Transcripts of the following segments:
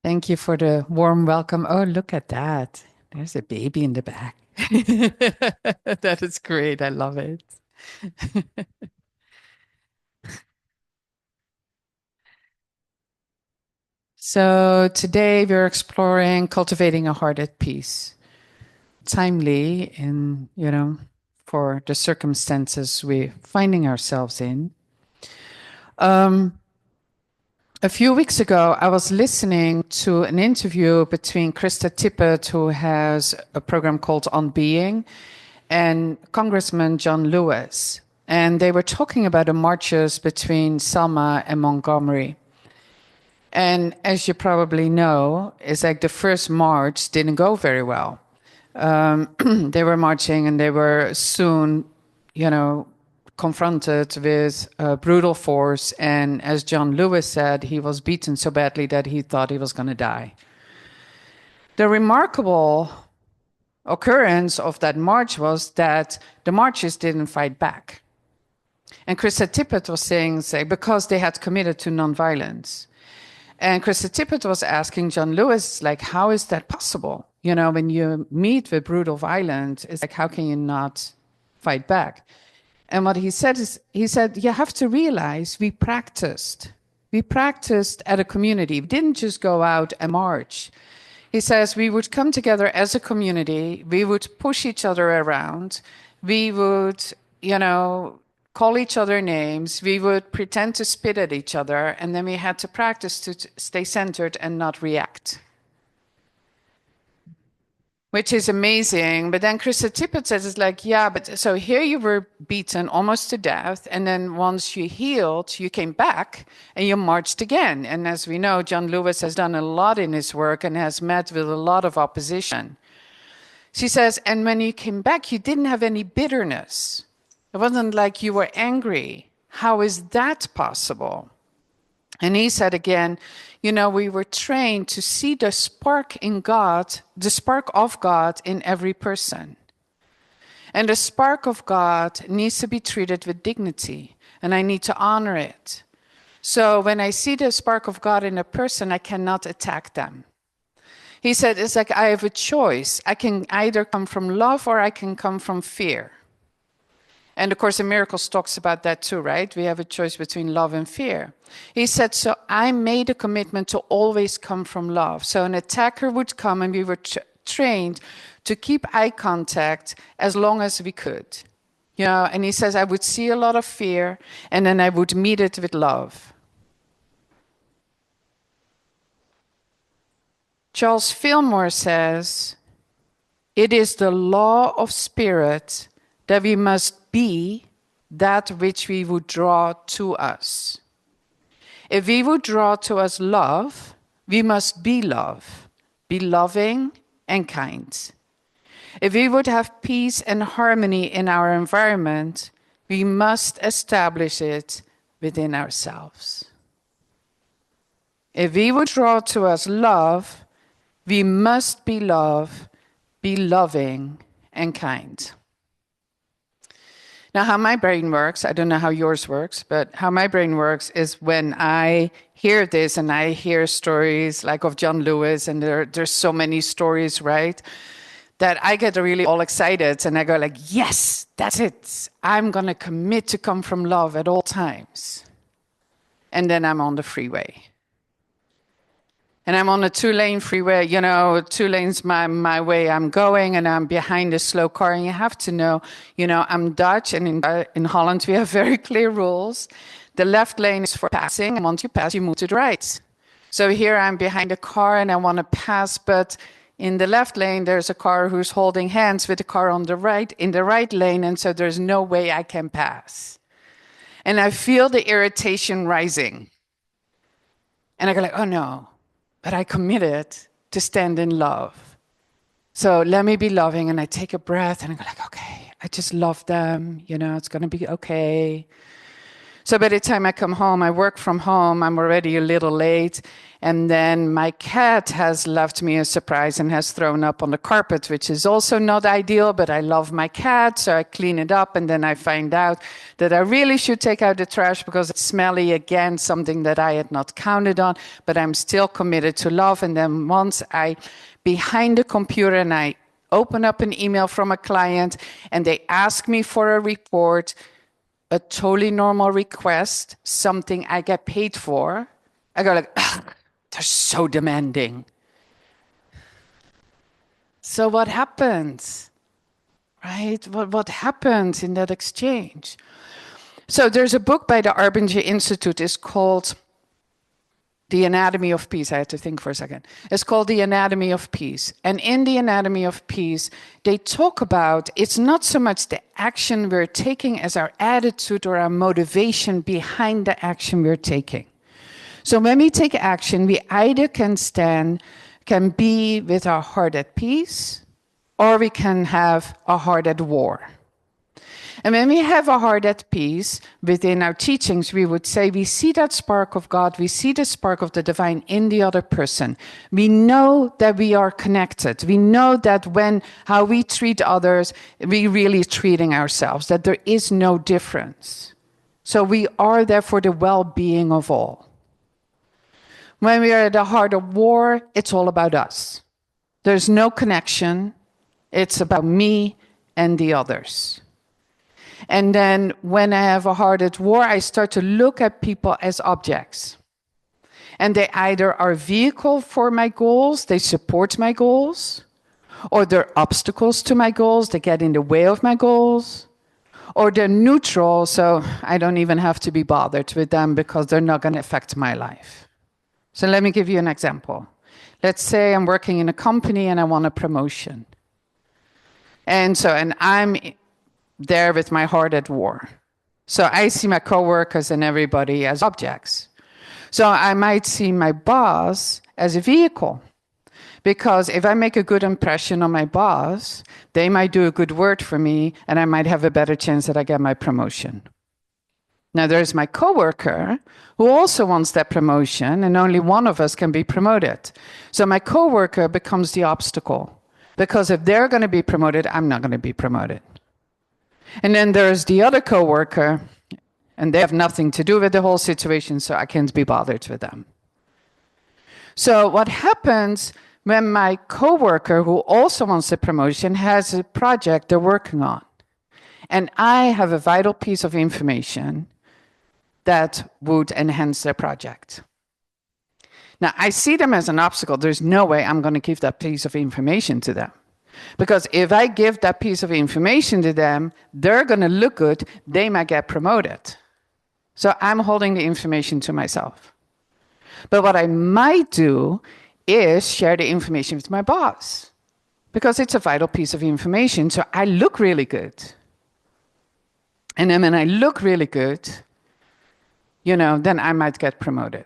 Thank you for the warm welcome. Oh, look at that. There's a baby in the back. That is great. I love it. So today we're exploring cultivating a heart at peace. Timely in, for the circumstances we're finding ourselves in. Um, a few weeks ago, I was listening to an interview between Krista Tippett, who has a program called On Being, and Congressman John Lewis. And they were talking about the marches between Selma and Montgomery. And as you probably know, it's like the first march didn't go very well. They were marching and they were soon, confronted with brutal force. And as John Lewis said, he was beaten so badly that he thought he was going to die. The remarkable occurrence of that march was that the marchers didn't fight back. And Krista Tippett was saying, because they had committed to nonviolence. And Krista Tippett was asking John Lewis, like, how is that possible? You know, when you meet with brutal violence, it's like, how can you not fight back? And what he said is, he said, you have to realize we practiced. We practiced at a community. We didn't just go out and march. He says we would come together as a community, we would push each other around, we would, call each other names, we would pretend to spit at each other, and then we had to practice to stay centered and not react. Which is amazing. But then Krista Tippett says, it's like, yeah, but so here you were beaten almost to death. And then once you healed, you came back and you marched again. And as we know, John Lewis has done a lot in his work and has met with a lot of opposition. She says, and when you came back, you didn't have any bitterness. It wasn't like you were angry. How is that possible? And he said again, we were trained to see the spark in God, the spark of God in every person. And the spark of God needs to be treated with dignity, and I need to honor it. So when I see the spark of God in a person, I cannot attack them. He said, it's like I have a choice. I can either come from love or I can come from fear. And of course, the Miracles talks about that too, right? We have a choice between love and fear. He said, so I made a commitment to always come from love. So an attacker would come and we were trained to keep eye contact as long as we could. And he says, I would see a lot of fear and then I would meet it with love. Charles Fillmore says, it is the law of spirit that we must be that which we would draw to us. If we would draw to us love, we must be love, be loving and kind. If we would have peace and harmony in our environment, we must establish it within ourselves. If we would draw to us love, we must be love, be loving and kind. Now, how my brain works, I don't know how yours works, but how my brain works is when I hear this and I hear stories like of John Lewis, and there's so many stories, right, that I get really all excited and I go like, yes, that's it. I'm going to commit to come from love at all times. And then I'm on the freeway. And I'm on a 2-lane freeway, 2 lanes my way I'm going, and I'm behind a slow car. And you have to know, I'm Dutch, and in Holland we have very clear rules. The left lane is for passing, and once you pass, you move to the right. So here I'm behind a car and I want to pass, but in the left lane there's a car who's holding hands with the car on the right, in the right lane, and so there's no way I can pass. And I feel the irritation rising. And I go like, oh no. But I committed to stand in love. So let me be loving. And I take a breath and I go like, okay, I just love them. It's going to be okay. So by the time I come home, I work from home, I'm already a little late. And then my cat has left me a surprise and has thrown up on the carpet, which is also not ideal, but I love my cat, so I clean it up. And then I find out that I really should take out the trash because it's smelly again, something that I had not counted on, but I'm still committed to love. And then once I behind the computer and I open up an email from a client and they ask me for a report, a totally normal request, something I get paid for, I go like, they're so demanding. So what happens, right? What happens in that exchange? So there's a book by the Arbinger Institute. It's called The Anatomy of Peace. I had to think for a second. It's called The Anatomy of Peace. And in The Anatomy of Peace, they talk about it's not so much the action we're taking as our attitude or our motivation behind the action we're taking. So when we take action, we either can be with our heart at peace, or we can have a heart at war. And when we have a heart at peace, within our teachings, we would say we see that spark of God, we see the spark of the divine in the other person. We know that we are connected. We know that how we treat others, we really treating ourselves, that there is no difference. So we are there for the well-being of all. When we are at the heart of war, it's all about us. There's no connection. It's about me and the others. And then when I have a heart at war, I start to look at people as objects. And they either are a vehicle for my goals, they support my goals, or they're obstacles to my goals, they get in the way of my goals, or they're neutral, so I don't even have to be bothered with them because they're not going to affect my life. So let me give you an example. Let's say I'm working in a company and I want a promotion. And I'm there with my heart at war. So I see my coworkers and everybody as objects. So I might see my boss as a vehicle. Because if I make a good impression on my boss, they might do a good word for me and I might have a better chance that I get my promotion. Now there's my coworker who also wants that promotion and only one of us can be promoted. So my coworker becomes the obstacle. Because if they're going to be promoted, I'm not going to be promoted. And then there's the other coworker, and they have nothing to do with the whole situation, so I can't be bothered with them. So what happens when my coworker, who also wants a promotion, has a project they're working on, and I have a vital piece of information that would enhance their project. Now, I see them as an obstacle. There's no way I'm going to give that piece of information to them. Because if I give that piece of information to them, they're going to look good, they might get promoted. So I'm holding the information to myself. But what I might do is share the information with my boss. Because it's a vital piece of information, so I look really good. And then when I look really good, then I might get promoted.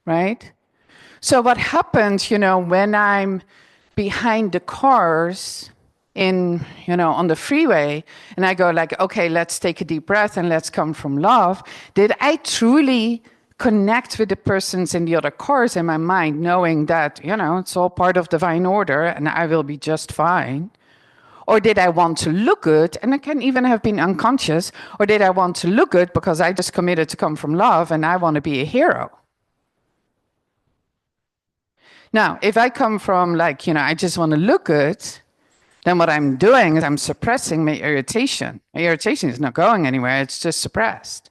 Right? So what happens, when I'm behind the cars on the freeway, and I go like, okay, let's take a deep breath and let's come from love. Did I truly connect with the persons in the other cars in my mind, knowing that, it's all part of divine order and I will be just fine? Or did I want to look good, and I can even have been unconscious, or did I want to look good because I just committed to come from love and I want to be a hero? Now, if I come from I just want to look good, then what I'm doing is I'm suppressing my irritation. My irritation is not going anywhere, it's just suppressed.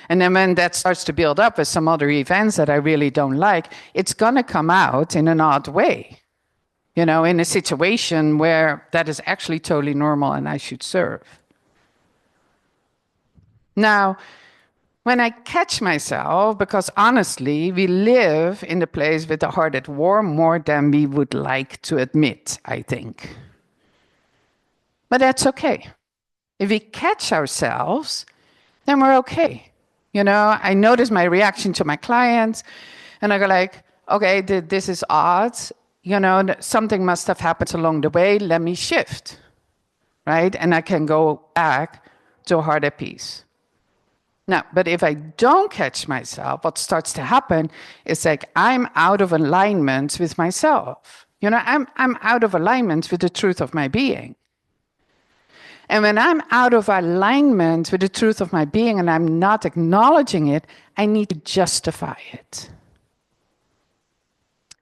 And then when that starts to build up with some other events that I really don't like, it's going to come out in an odd way. In a situation where that is actually totally normal and I should serve. Now, when I catch myself, because honestly, we live in the place with the heart at war more than we would like to admit, I think. But that's okay. If we catch ourselves, then we're okay. I notice my reaction to my clients, and I go like, okay, this is odd. Something must have happened along the way. Let me shift, right? And I can go back to a heart at peace. Now, but if I don't catch myself, what starts to happen is like I'm out of alignment with myself. I'm out of alignment with the truth of my being. And when I'm out of alignment with the truth of my being and I'm not acknowledging it, I need to justify it.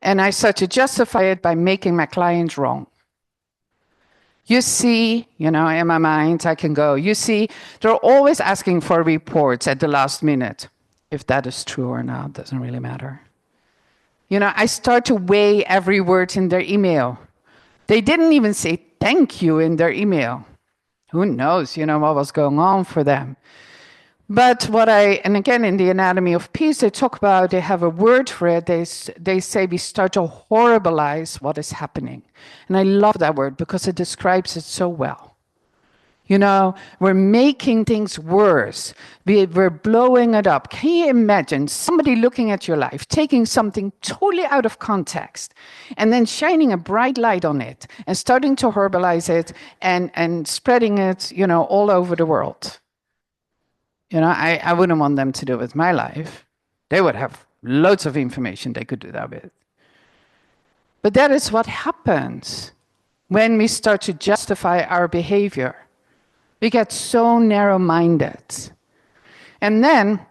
And I start to justify it by making my client wrong. You see, in my mind, I can go, you see, they're always asking for reports at the last minute. If that is true or not, doesn't really matter. I start to weigh every word in their email. They didn't even say thank you in their email. Who knows, what was going on for them. But and again, in the Anatomy of Peace, they have a word for it. They say we start to horribilize what is happening. And I love that word because it describes it so well. We're making things worse. We're blowing it up. Can you imagine somebody looking at your life, taking something totally out of context, and then shining a bright light on it and starting to horribilize it and spreading it, all over the world? I wouldn't want them to do it with my life. They would have loads of information they could do that with. But that is what happens when we start to justify our behavior. We get so narrow-minded. And then,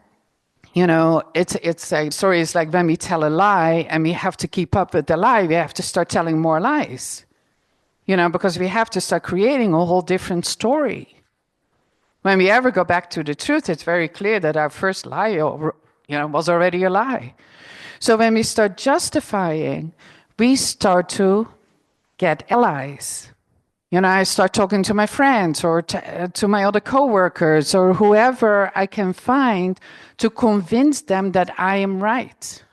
it's a story is like when we tell a lie and we have to keep up with the lie, we have to start telling more lies. Because we have to start creating a whole different story. When we ever go back to the truth, it's very clear that our first lie, was already a lie. So when we start justifying, we start to get allies. I start talking to my friends or to my other coworkers or whoever I can find to convince them that I am right.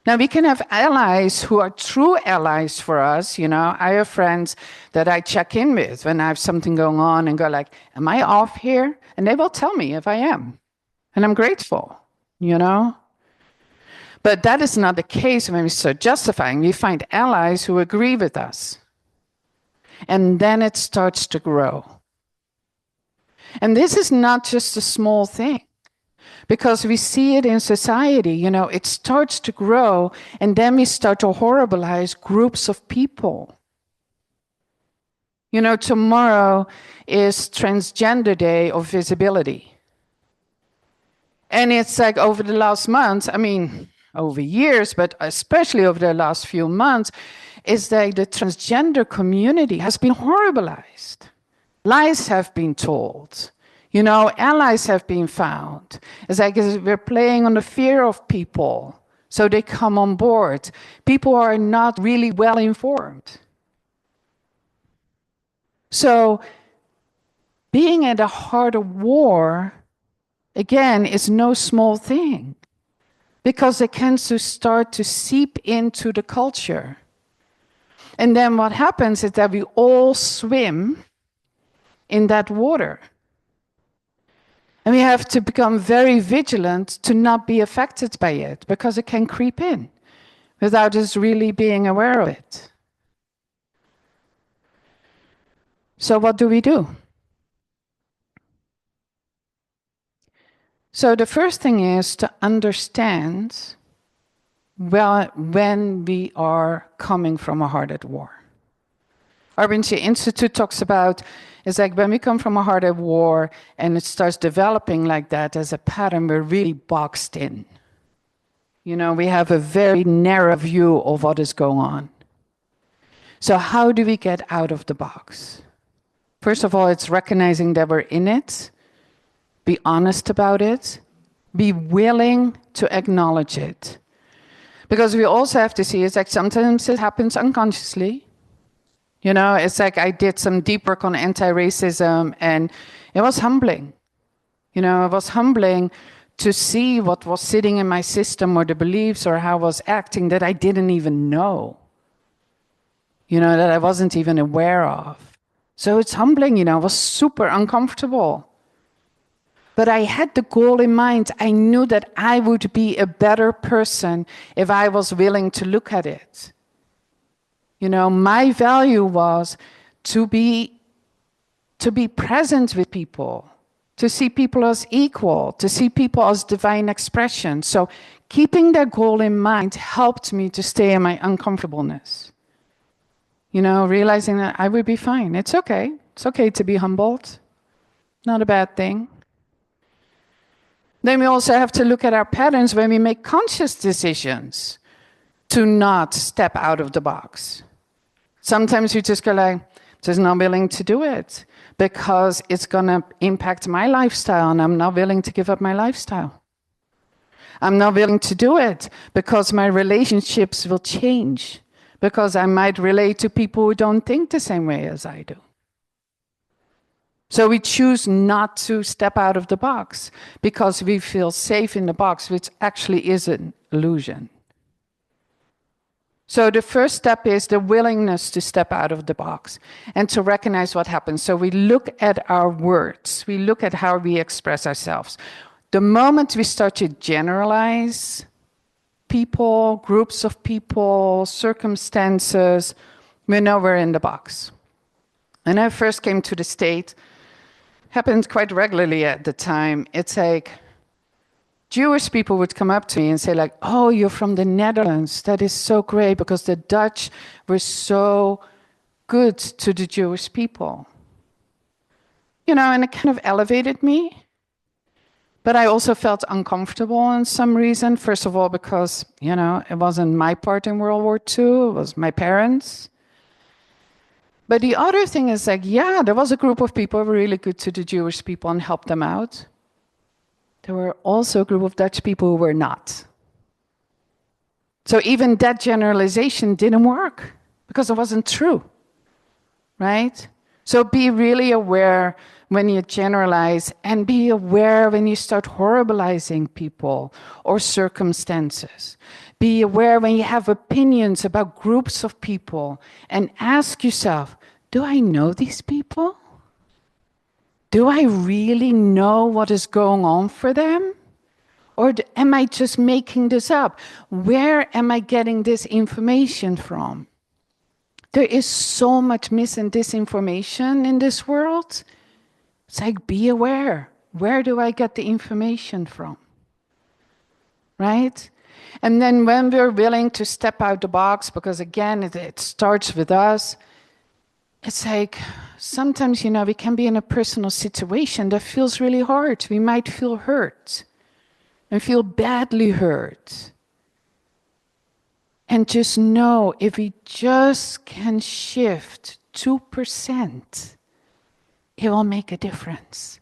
Now, we can have allies who are true allies for us. I have friends that I check in with when I have something going on and go like, am I off here? And they will tell me if I am. And I'm grateful, But that is not the case when we start justifying. We find allies who agree with us. And then it starts to grow. And this is not just a small thing. Because we see it in society, it starts to grow, and then we start to horribilize groups of people. Tomorrow is Transgender Day of Visibility. And it's like over the last months, over years, but especially over the last few months, is that the transgender community has been horribilized. Lies have been told. Allies have been found. It's like we're playing on the fear of people, so they come on board. People are not really well informed. So being at the heart of war, again, is no small thing, because it can start to seep into the culture. And then what happens is that we all swim in that water. And we have to become very vigilant to not be affected by it, because it can creep in without us really being aware of it. So what do we do? So the first thing is to understand when we are coming from a heart at war. Our Vinci Institute talks about, it's like when we come from a heart at war and it starts developing like that as a pattern, we're really boxed in. We have a very narrow view of what is going on. So how do we get out of the box? First of all, it's recognizing that we're in it. Be honest about it. Be willing to acknowledge it. Because we also have to see, it's like sometimes it happens unconsciously. It's like I did some deep work on anti-racism, and it was humbling. It was humbling to see what was sitting in my system or the beliefs or how I was acting that I didn't even know. That I wasn't even aware of. So it's humbling, it was super uncomfortable. But I had the goal in mind. I knew that I would be a better person if I was willing to look at it. My value was to be present with people, to see people as equal, to see people as divine expression. So keeping that goal in mind helped me to stay in my uncomfortableness. You know, realizing that I would be fine. It's okay. It's okay to be humbled. Not a bad thing. Then we also have to look at our patterns when we make conscious decisions to not step out of the box. Sometimes we just go like, just not willing to do it because it's going to impact my lifestyle and I'm not willing to give up my lifestyle. I'm not willing to do it because my relationships will change, because I might relate to people who don't think the same way as I do. So we choose not to step out of the box because we feel safe in the box, which actually is an illusion. So the first step is the willingness to step out of the box and to recognize what happens. So we look at our words. We look at how we express ourselves. The moment we start to generalize people, groups of people, circumstances, we know we're in the box. When I first came to the States, happened quite regularly at the time. It's like Jewish people would come up to me and say like, oh, you're from the Netherlands. That is so great because the Dutch were so good to the Jewish people. You know, and it kind of elevated me. But I also felt uncomfortable in some reason. First of all, because, you know, it wasn't my part in World War II. It was my parents. But the other thing is like, yeah, there was a group of people who were really good to the Jewish people and helped them out. There were also a group of Dutch people who were not. So even that generalization didn't work because it wasn't true, right? So be really aware when you generalize, and be aware when you start horribilizing people or circumstances. Be aware when you have opinions about groups of people, and ask yourself, do I know these people? Do I really know what is going on for them? Or am I just making this up? Where am I getting this information from? There is so much mis and disinformation in this world. It's like, be aware. Where do I get the information from? Right? And then when we're willing to step out the box, because again, it starts with us, it's like, sometimes, you know, we can be in a personal situation that feels really hard. We might feel hurt and feel badly hurt. And just know, if we just can shift 2%, it will make a difference.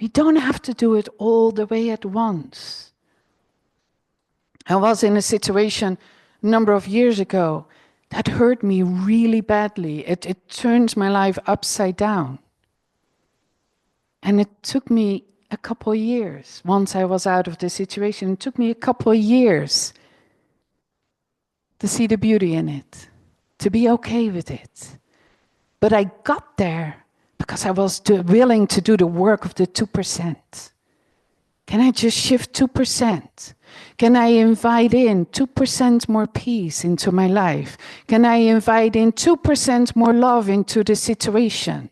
We don't have to do it all the way at once. I was in a situation a number of years ago that hurt me really badly. It turned my life upside down. And it took me a couple of years. Once I was out of the situation, it took me a couple of years to see the beauty in it, to be okay with it. But I got there because I was willing to do the work of the 2%. Can I just shift 2%? Can I invite in 2% more peace into my life? Can I invite in 2% more love into the situation?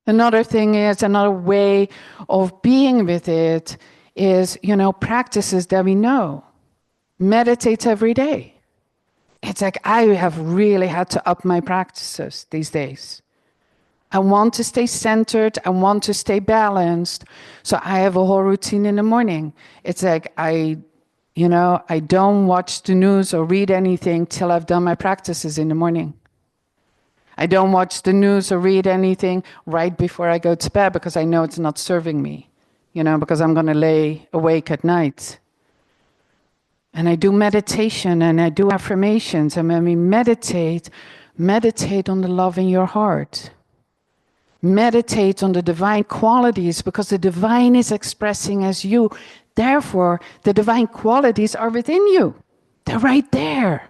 Another thing is, another way of being with it is, you know, practices that we know. Meditate every day. It's like I have really had to up my practices these days. I want to stay centered. I want to stay balanced. So I have a whole routine in the morning. It's like I don't watch the news or read anything till I've done my practices in the morning. I don't watch the news or read anything right before I go to bed because I know it's not serving me, you know, because I'm going to lay awake at night. And I do meditation and I do affirmations. And when we meditate on the love in your heart. Meditate on the divine qualities, because the divine is expressing as you. Therefore, the divine qualities are within you. They're right there.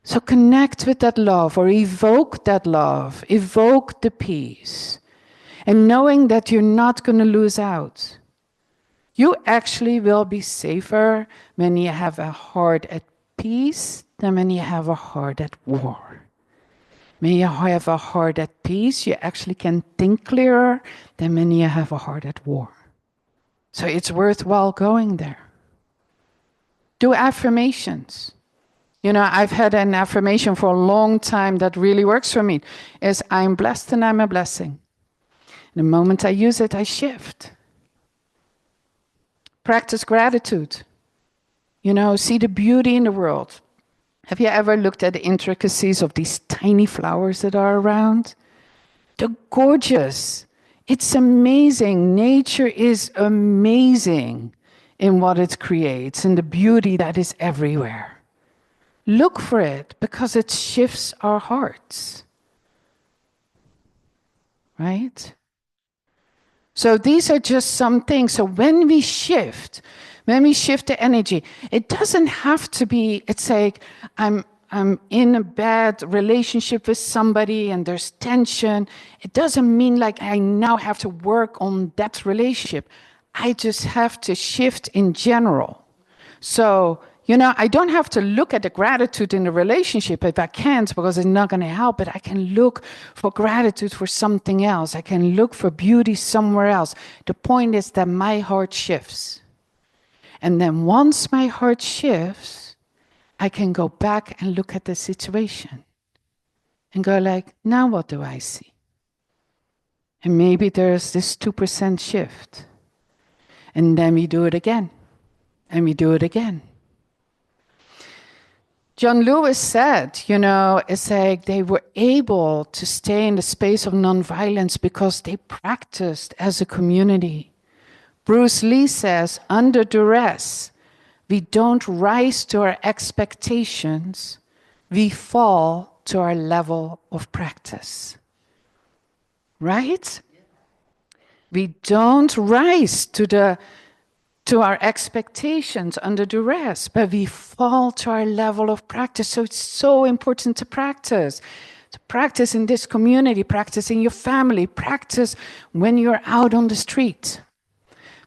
So connect with that love, or evoke that love. Evoke the peace. And knowing that you're not going to lose out. You actually will be safer when you have a heart at peace than when you have a heart at war. When you have a heart at peace, you actually can think clearer than when you have a heart at war. So it's worthwhile going there. Do affirmations. You know, I've had an affirmation for a long time that really works for me. Is I'm blessed and I'm a blessing. The moment I use it, I shift. Practice gratitude. You know, see the beauty in the world. Have you ever looked at the intricacies of these tiny flowers that are around? They're gorgeous. It's amazing. Nature is amazing in what it creates and the beauty that is everywhere. Look for it because it shifts our hearts. Right? So these are just some things. So when we shift the energy, it doesn't have to be, it's like I'm in a bad relationship with somebody and there's tension. It doesn't mean like I now have to work on that relationship. I just have to shift in general. So, you know, I don't have to look at the gratitude in the relationship if I can't, because it's not going to help, but I can look for gratitude for something else. I can look for beauty somewhere else. The point is that my heart shifts. And then once my heart shifts, I can go back and look at the situation and go like, now what do I see? And maybe there's this 2% shift. And then we do it again. And we do it again. John Lewis said, you know, it's like they were able to stay in the space of nonviolence because they practiced as a community. Bruce Lee says, under duress, we don't rise to our expectations, we fall to our level of practice. Right? We don't rise to our expectations under duress, but we fall to our level of practice. So it's so important to practice. To practice in this community, practice in your family, practice when you're out on the street.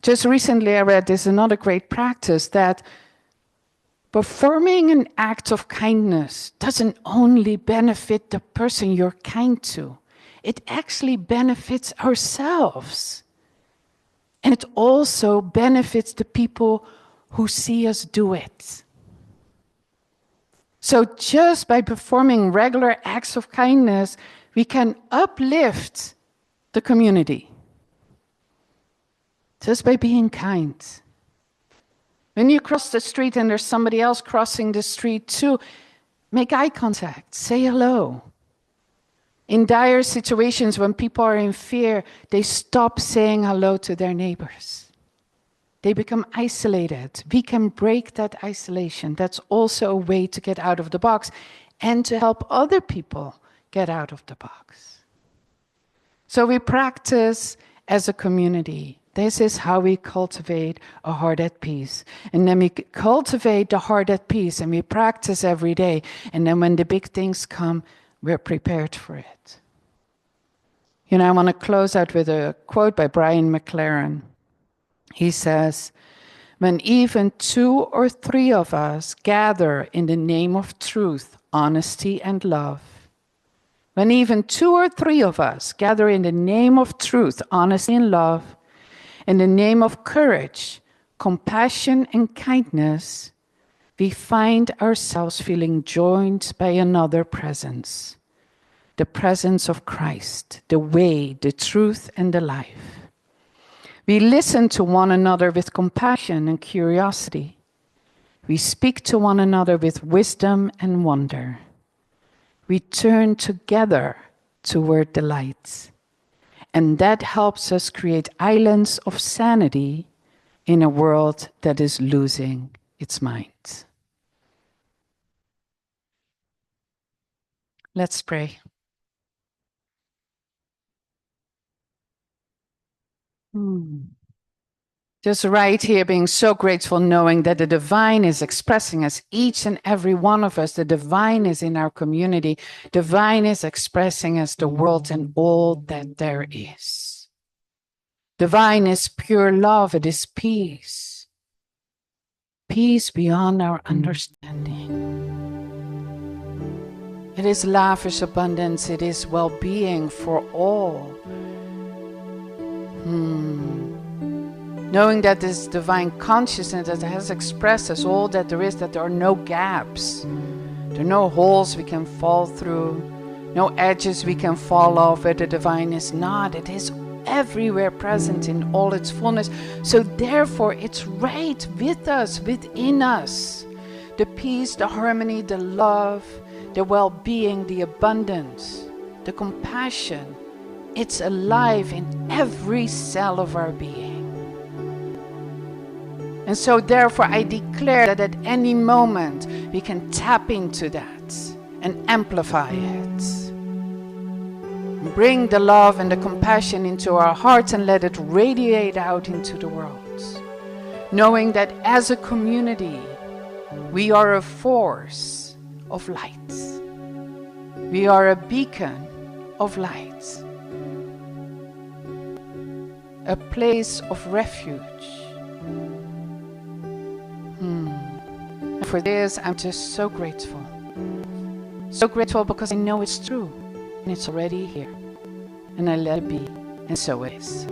Just recently I read there's another great practice that performing an act of kindness doesn't only benefit the person you're kind to, it actually benefits ourselves. And it also benefits the people who see us do it. So just by performing regular acts of kindness, we can uplift the community. Just by being kind. When you cross the street and there's somebody else crossing the street too, make eye contact, say hello. In dire situations, when people are in fear, they stop saying hello to their neighbors. They become isolated. We can break that isolation. That's also a way to get out of the box and to help other people get out of the box. So we practice as a community. This is how we cultivate a heart at peace. And then we cultivate the heart at peace and we practice every day. And then when the big things come, we're prepared for it. You know, I want to close out with a quote by Brian McLaren. He says, when even 2 or 3 of us gather in the name of truth, honesty, and love, when even 2 or 3 of us gather in the name of truth, honesty, and love, in the name of courage, compassion, and kindness, we find ourselves feeling joined by another presence, the presence of Christ, the way, the truth, and the life. We listen to one another with compassion and curiosity. We speak to one another with wisdom and wonder. We turn together toward the light. And that helps us create islands of sanity in a world that is losing its mind. Let's pray. Just right here, being so grateful, knowing that the divine is expressing us, each and every one of us. The divine is in our community. Divine is expressing us the world and all that there is. Divine is pure love. It is peace. Peace beyond our understanding. It is lavish abundance. It is well-being for all. Knowing that this divine consciousness that has expressed us all that there is, that there are no gaps. There are no holes we can fall through, no edges we can fall off where the divine is not. It is everywhere present in all its fullness. So therefore it's right with us, within us. The peace, the harmony, the love, the well-being, the abundance, the compassion. It's alive in every cell of our being. And so therefore I declare that at any moment we can tap into that and amplify it. Bring the love and the compassion into our hearts and let it radiate out into the world. Knowing that as a community, we are a force of light. We are a beacon of light. A place of refuge. And for this, I'm just so grateful. So grateful because I know it's true. And it's already here. And I let it be. And so it is.